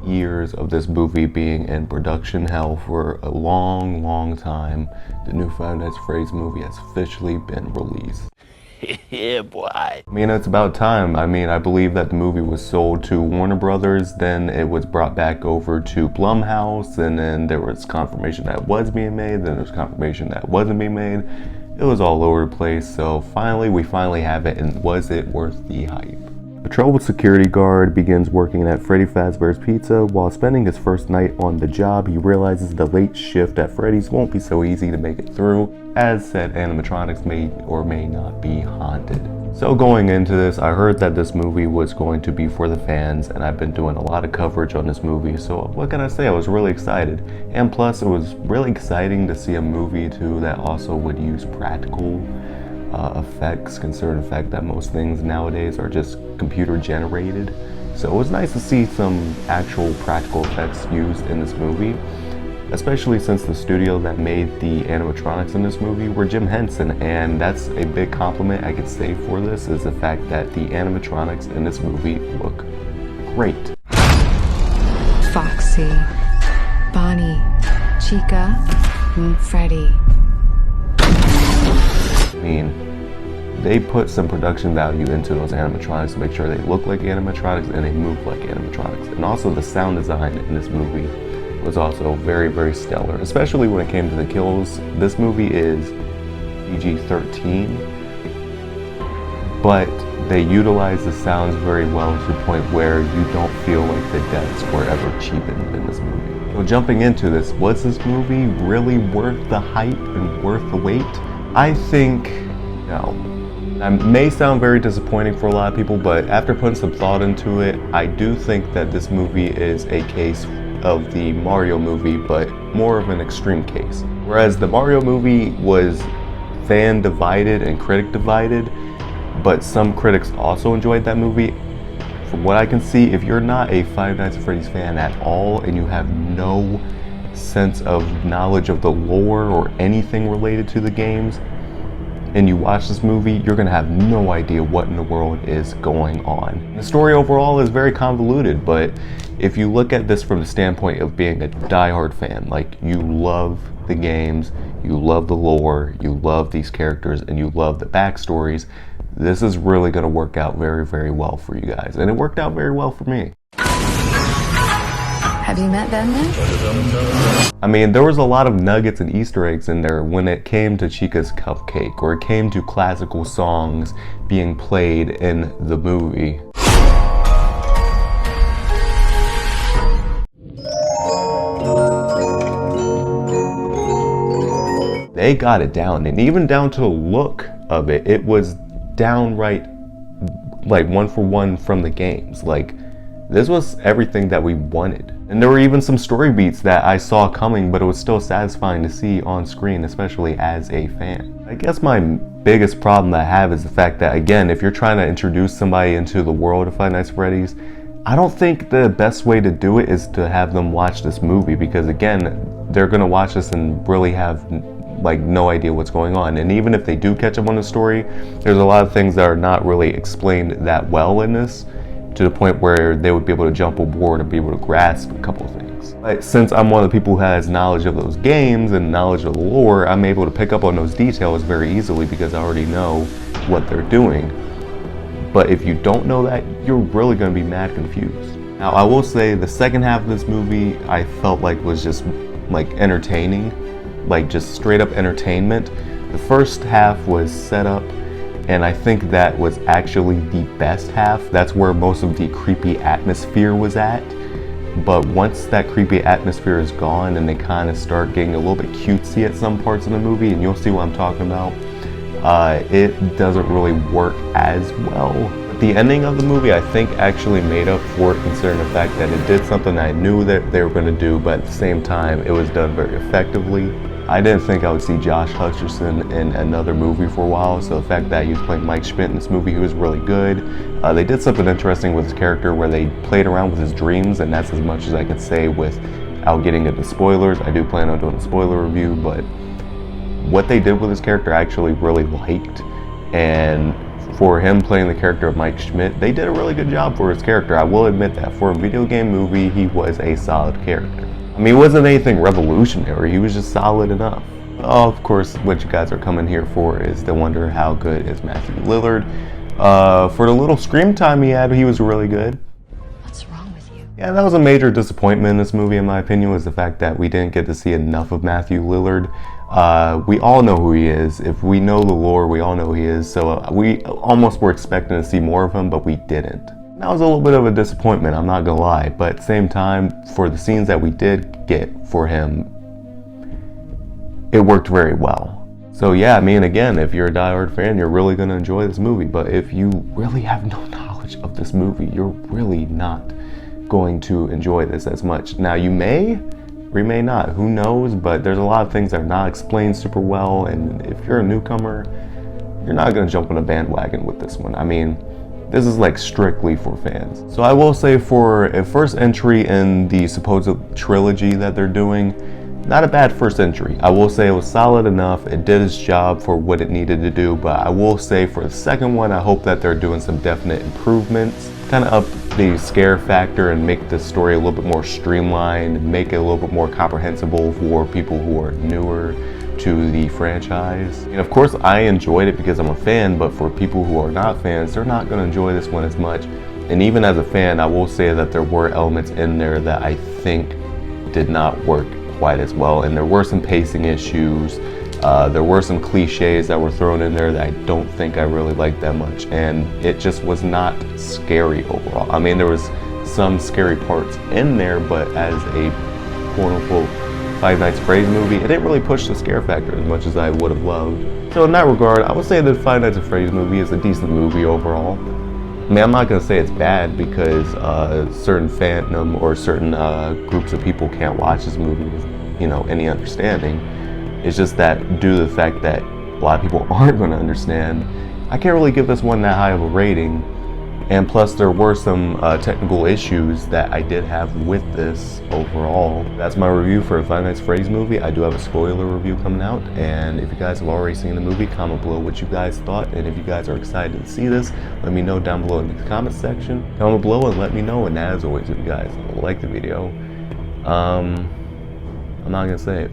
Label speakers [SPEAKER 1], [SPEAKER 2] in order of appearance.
[SPEAKER 1] Years of this movie being in production hell for a long time, the new Five Nights at Freddy's movie has officially been released.
[SPEAKER 2] Yeah, boy.
[SPEAKER 1] I mean, it's about time. I mean, I believe that the movie was sold to Warner Brothers, then it was brought back over to Blumhouse, and then there was confirmation that it was being made, then there was confirmation that it wasn't being made. It was all over the place, so we finally have it, and was it worth the hype? A troubled security guard begins working at Freddy Fazbear's Pizza. While spending his first night on the job, he realizes the late shift at Freddy's won't be so easy to make it through, as said animatronics may or may not be haunted. So going into this, I heard that this movie was going to be for the fans, and I've been doing a lot of coverage on this movie, so what can I say? I was really excited. And plus, it was really exciting to see a movie too that also would use practical effects, considering the fact that most things nowadays are just computer generated. So it was nice to see some actual practical effects used in this movie, especially since the studio that made the animatronics in this movie were Jim Henson, and that's a big compliment I could say for this, is the fact that the animatronics in this movie look great.
[SPEAKER 3] Foxy, Bonnie, Chica, and Freddy.
[SPEAKER 1] I mean, they put some production value into those animatronics to make sure they look like animatronics and they move like animatronics. And also the sound design in this movie was also very stellar, especially when it came to the kills. This movie is PG-13, but they utilize the sounds very well to the point where you don't feel like the deaths were ever cheapened in this movie. So jumping into this, was this movie really worth the hype and worth the wait? I think no. That may sound very disappointing for a lot of people, but after putting some thought into it, I do think that this movie is a case of the Mario movie, but more of an extreme case. Whereas the Mario movie was fan divided and critic divided, but some critics also enjoyed that movie. From what I can see, if you're not a Five Nights at Freddy's fan at all and you have no sense of knowledge of the lore or anything related to the games, and you watch this movie, you're gonna have no idea what in the world is going on. The story overall is very convoluted, but if you look at this from the standpoint of being a diehard fan, like you love the games, you love the lore, you love these characters, and you love the backstories, this is really gonna work out very well for you guys. And it worked out very well for me.
[SPEAKER 3] Have you met them then?
[SPEAKER 1] I mean, there was a lot of nuggets and Easter eggs in there when it came to Chica's Cupcake, or it came to classical songs being played in the movie. They got it down, and even down to the look of it, it was downright like one for one from the games. Like, this was everything that we wanted. And there were even some story beats that I saw coming, but it was still satisfying to see on screen, especially as a fan. I guess my biggest problem that I have is the fact that, again, if you're trying to introduce somebody into the world of Five Nights at Freddy's, I don't think the best way to do it is to have them watch this movie, because again, they're gonna watch this and really have like no idea what's going on. And even if they do catch up on the story, there's a lot of things that are not really explained that well in this, to the point where they would be able to jump aboard and be able to grasp a couple of things. But since I'm one of the people who has knowledge of those games and knowledge of the lore, I'm able to pick up on those details very easily because I already know what they're doing. But if you don't know that, you're really going to be mad confused. Now, I will say the second half of this movie I felt like was just like entertaining, like just straight up entertainment. The first half was set up, and I think that was actually the best half. That's where most of the creepy atmosphere was at. But once that creepy atmosphere is gone and they kind of start getting a little bit cutesy at some parts of the movie, and you'll see what I'm talking about, it doesn't really work as well. But the ending of the movie, I think, actually made up for it, considering the fact that it did something I knew that they were going to do, but at the same time, it was done very effectively. I didn't think I would see Josh Hutcherson in another movie for a while, so the fact that he was playing Mike Schmidt in this movie, he was really good. They did something interesting with his character where they played around with his dreams, and that's as much as I could say without getting into spoilers. I do plan on doing a spoiler review, but what they did with his character I actually really liked. And for him playing the character of Mike Schmidt, they did a really good job for his character. I will admit that. For a video game movie, he was a solid character. I mean, he wasn't anything revolutionary, he was just solid enough. Oh, of course, what you guys are coming here for is to wonder how good is Matthew Lillard. For the little screen time he had, he was really good.
[SPEAKER 3] What's wrong with you?
[SPEAKER 1] Yeah, that was a major disappointment in this movie, in my opinion, was the fact that we didn't get to see enough of Matthew Lillard. We all know who he is. If we know the lore, we all know who he is. So we almost were expecting to see more of him, but we didn't. That was a little bit of a disappointment, I'm not gonna lie. But at the same time, for the scenes that we did get for him, it worked very well. So yeah, I mean, again, if you're a diehard fan, you're really gonna enjoy this movie. But if you really have no knowledge of this movie, you're really not going to enjoy this as much. Now, you may or you may not, who knows, but there's a lot of things that are not explained super well, and if you're a newcomer, you're not gonna jump on a bandwagon with this one. I mean, this is like strictly for fans. So I will say, for a first entry in the supposed trilogy that they're doing, not a bad first entry. I will say it was solid enough. It did its job for what it needed to do, but I will say for the second one, I hope that they're doing some definite improvements, kind of up the scare factor and make the story a little bit more streamlined, make it a little bit more comprehensible for people who are newer to the franchise. And of course, I enjoyed it because I'm a fan, but for people who are not fans, they're not going to enjoy this one as much. And even as a fan, I will say that there were elements in there that I think did not work quite as well, and there were some pacing issues. There were some cliches that were thrown in there that I don't think I really liked that much, and it just was not scary overall. I mean, there was some scary parts in there, but as a quote-unquote Five Nights at Freddy's movie, it didn't really push the scare factor as much as I would have loved. So in that regard, I would say that Five Nights at Freddy's movie is a decent movie overall. I mean, I'm not going to say it's bad because certain fandom or certain groups of people can't watch this movie with, any understanding. It's just that due to the fact that a lot of people aren't going to understand, I can't really give this one that high of a rating. And plus, there were some technical issues that I did have with this overall. That's my review for a Five Nights at Freddy's movie. I do have a spoiler review coming out, and if you guys have already seen the movie, comment below what you guys thought. And if you guys are excited to see this, let me know down below in the comment section. Comment below and let me know. And as always, if you guys like the video, I'm not gonna say it.